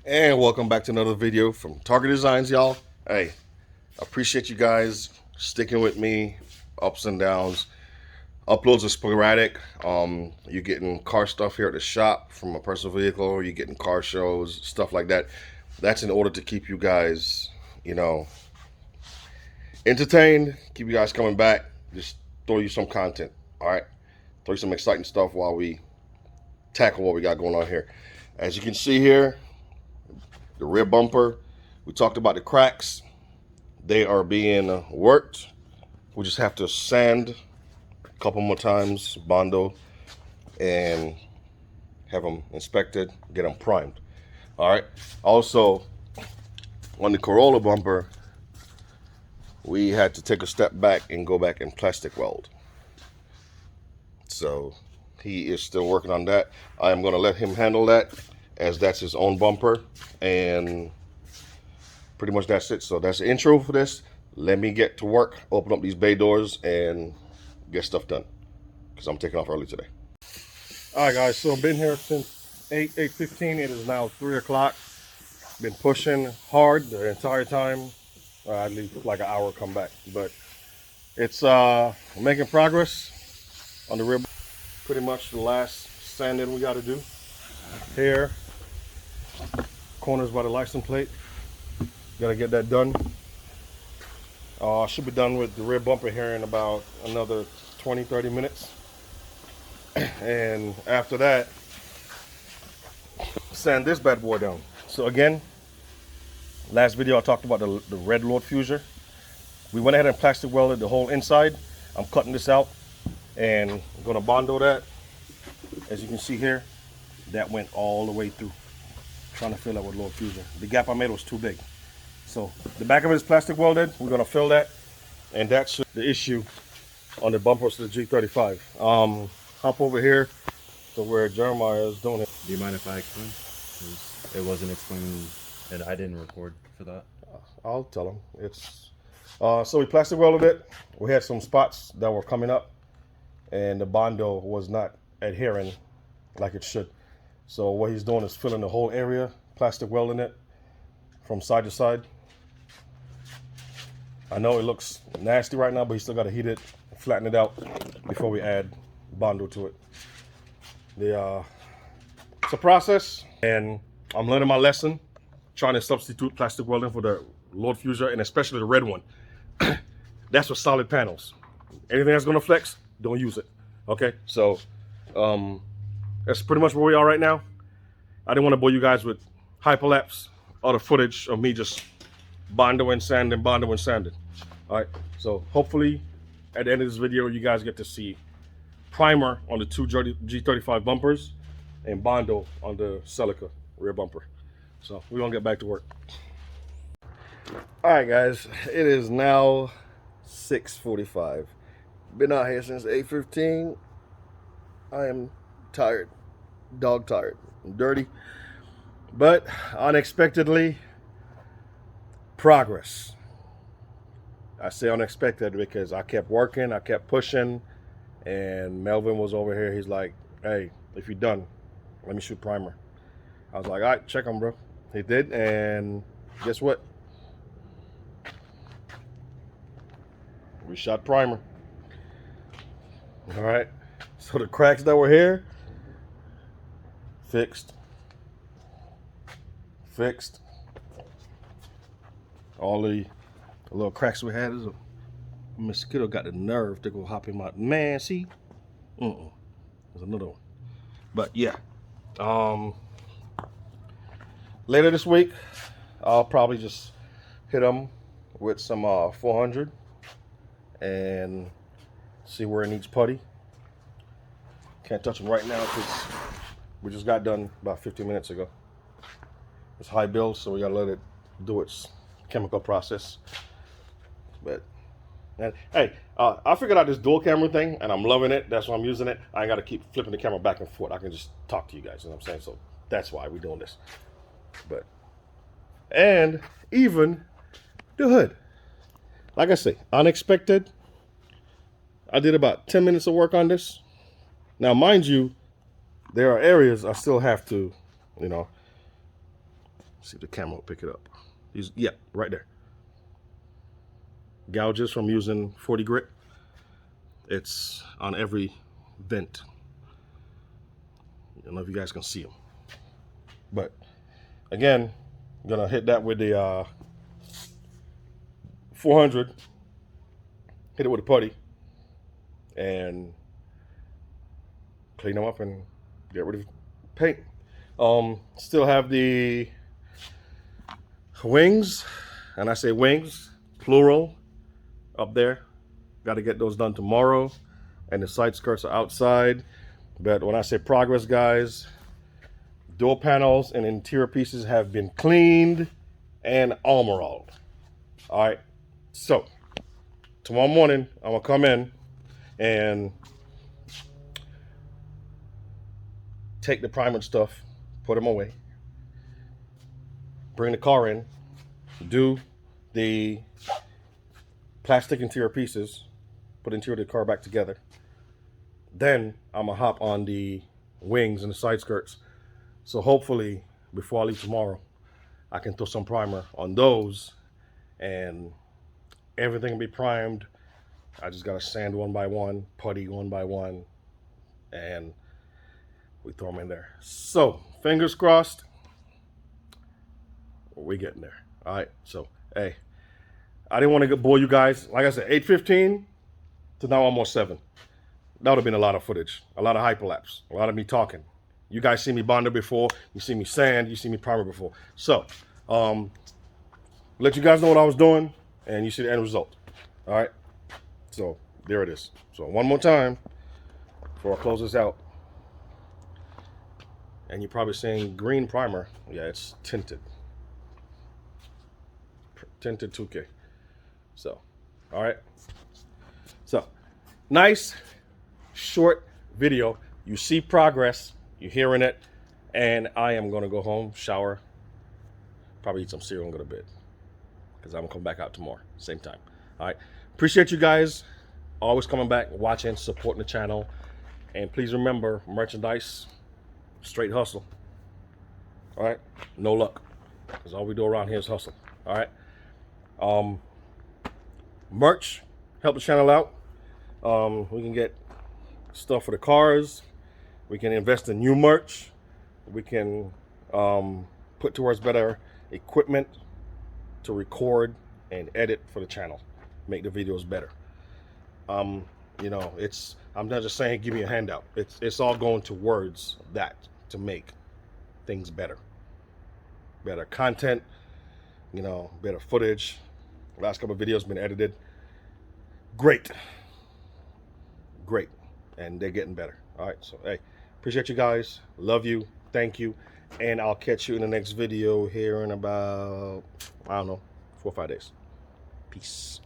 And welcome back to another video from Target Designs, y'all. Hey, I appreciate you guys sticking with me, ups and downs. Uploads are sporadic. You're getting car stuff here at the shop from a personal vehicle, you're getting car shows, stuff like that. That's in order to keep you guys, entertained, keep you guys coming back, just throw you some content, all right? Throw you some exciting stuff while we tackle what we got going on here. As you can see here, the rear bumper, we talked about the cracks. They are being worked. We just have to sand a couple more times, Bondo, and have them inspected, get them primed. All right. Also, on the Corolla bumper, we had to take a step back and go back and plastic weld. So he is still working on that. I am going to let him handle that, as that's his own bumper, and pretty much that's it. So that's the intro for this. Let me get to work, open up these bay doors, and get stuff done, because I'm taking off early today. All right, guys, so I've been here since 8:15. It is now 3 o'clock. Been pushing hard the entire time. I leave like an hour, come back, but it's making progress on the rear. Pretty much the last sanding we got to do here. Corners by the license plate. Gotta get that done. Should be done with the rear bumper here in about another 20-30 minutes. And after that, sand this bad boy down. So again, last video I talked about the red load fuser. We went ahead and plastic welded the whole inside. I'm cutting this out and I'm gonna Bondo that. As you can see here, that went all the way through. Trying to fill that with load fuser. The gap I made was too big. So the back of it is plastic welded. We're gonna fill that, and that's the issue on the bumpers to the G35. Hop over here to where Jeremiah is doing it. Do you mind if I explain? 'Cause it wasn't explained, and I didn't record for that. I'll tell him. It's so we plastic welded it. We had some spots that were coming up, and the Bondo was not adhering like it should. So what he's doing is filling the whole area, plastic welding it from side to side. I know it looks nasty right now, but you still got to heat it, flatten it out before we add Bondo to it. It's a process, and I'm learning my lesson, trying to substitute plastic welding for the load fuser, and especially the red one. That's for solid panels. Anything that's going to flex, don't use it. Okay, so that's pretty much where we are right now. I didn't want to bore you guys with hyperlapse or the footage of me just Bondo and sanding, Bondo and sanding. All right, so hopefully at the end of this video, you guys get to see primer on the two G35 bumpers and Bondo on the Celica rear bumper. So we're gonna get back to work. All right, guys, it is now 6:45. Been out here since 8:15. I am tired, dog tired, I'm dirty, but unexpectedly, progress. I say unexpected because I kept working, I kept pushing, and Melvin was over here. He's like, hey, if you're done, let me shoot primer. I was like, all right, check him, bro. He did, and guess what? We shot primer. All right, so the cracks that were here, fixed. All the little cracks we had, is a mosquito got the nerve to go hop in my, man, see? There's another one. But yeah, later this week, I'll probably just hit them with some 400 and see where it needs putty. Can't touch them right now because we just got done about 15 minutes ago. It's high build, so we gotta let it do its chemical process. But and, hey, I figured out this dual camera thing, and I'm loving it. That's why I'm using it. I ain't got to keep flipping the camera back and forth. I can just talk to you guys, you know what I'm saying? So that's why we're doing this. But, and even the hood. Like I say, unexpected. I did about 10 minutes of work on this. Now, mind you, there are areas I still have to, See if the camera will pick it up. Yeah, right there. Gouges from using 40 grit. It's on every vent. I don't know if you guys can see them. But again, I'm gonna hit that with the 400. Hit it with a putty and clean them up and get rid of paint. Still have the wings, and I say wings, plural, up there. Got to get those done tomorrow. And the side skirts are outside. But when I say progress, guys, door panels and interior pieces have been cleaned and armoralled. All right, so tomorrow morning I'm gonna come in and take the primer stuff, put them away, bring the car in, do the plastic interior pieces, put the interior of the car back together. Then I'm gonna hop on the wings and the side skirts. So hopefully before I leave tomorrow, I can throw some primer on those and everything will be primed. I just gotta sand one by one, putty one by one, and we throw them in there. So fingers crossed, we're getting there. All right, so hey, I didn't want to bore you guys. Like I said, 8:15 to now almost 7. That would have been a lot of footage, a lot of hyperlapse, a lot of me talking. You guys see me bonder before, you see me sand, you see me primer before. So, let you guys know what I was doing, and you see the end result. All right, so there it is. So one more time before I close this out. And you're probably saying green primer. Yeah, it's tinted. Tinted 2K. So, all right. So, nice, short video. You see progress. You're hearing it. And I am going to go home, shower, probably eat some cereal and go to bed. Because I'm going to come back out tomorrow, same time. All right. Appreciate you guys always coming back, watching, supporting the channel. And please remember, merchandise, straight hustle. All right. No luck. Because all we do around here is hustle. All right. Merch, help the channel out. We can get stuff for the cars. We can invest in new merch. We can put towards better equipment to record and edit for the channel, make the videos better. You know, I'm not just saying give me a handout. It's all going towards that to make things better. Better content, you know, better footage. Last couple of videos been edited. Great. And they're getting better. All right, so hey, appreciate you guys. Love you. Thank you. And I'll catch you in the next video here in about, I don't know, 4 or 5 days. Peace.